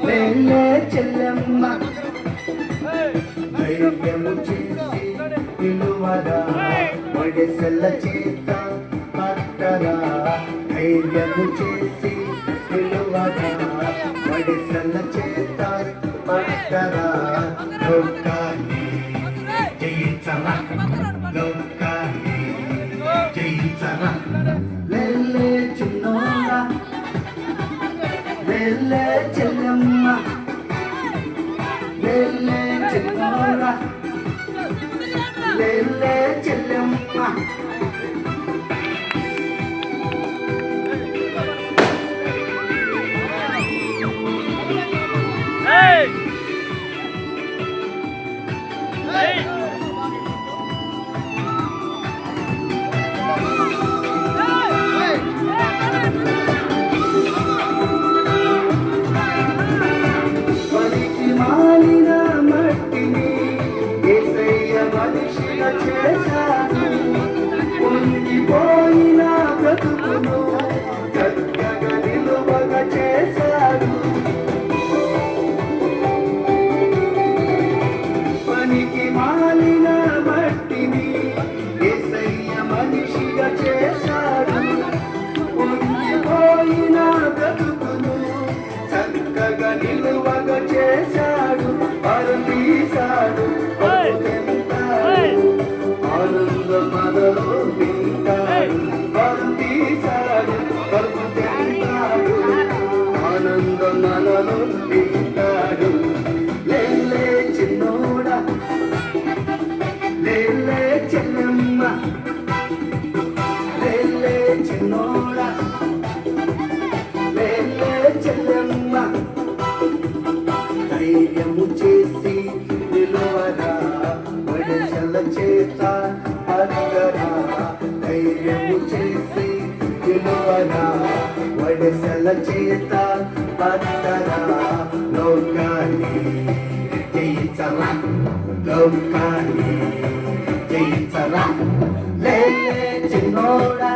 లేలే చెల్లెమ్మ ధైర్యము చేసి నిలువరా వడిసెల చేత పట్టరా ధైర్యము చేసి నిలువరా వడిసెల చేత పట్టరా లోకాన్ని జయించరా లోకాన్ని జయించరా లేలే చిన్నోడా లేలే చెల్లెమ్మ లేలే చిన్నోడా లేలే చెల్లెమ్మ చేశాను పొంగిపోయిన బ్రతుకును చక్కగా నిలువగా చేశాడు పనికి మాలిన మట్టిని యేసయ్య మనిషిగా చేశాడు పొంగిపోయిన బ్రతుకును చక్కగా నిలువగా చేశాడు పరం తీశాడు మనలో వింటాడు వరం తీశాడు వరం తింటాడు ఆనందం మనలో వింటాడు లేలే చిన్నోడా లేలే చెల్లెమ్మ లేలే చిన్నోడా లేలే చెల్లెమ్మ ధైర్యము చేసి నిలువరా వడిసెల చేత పట్టరా ధైర్యము చేసి నిలువరా వడిసెల చేత పట్టరా లోకాన్ని జయించరా లోకాన్ని జయించరా లేలే చిన్నోడా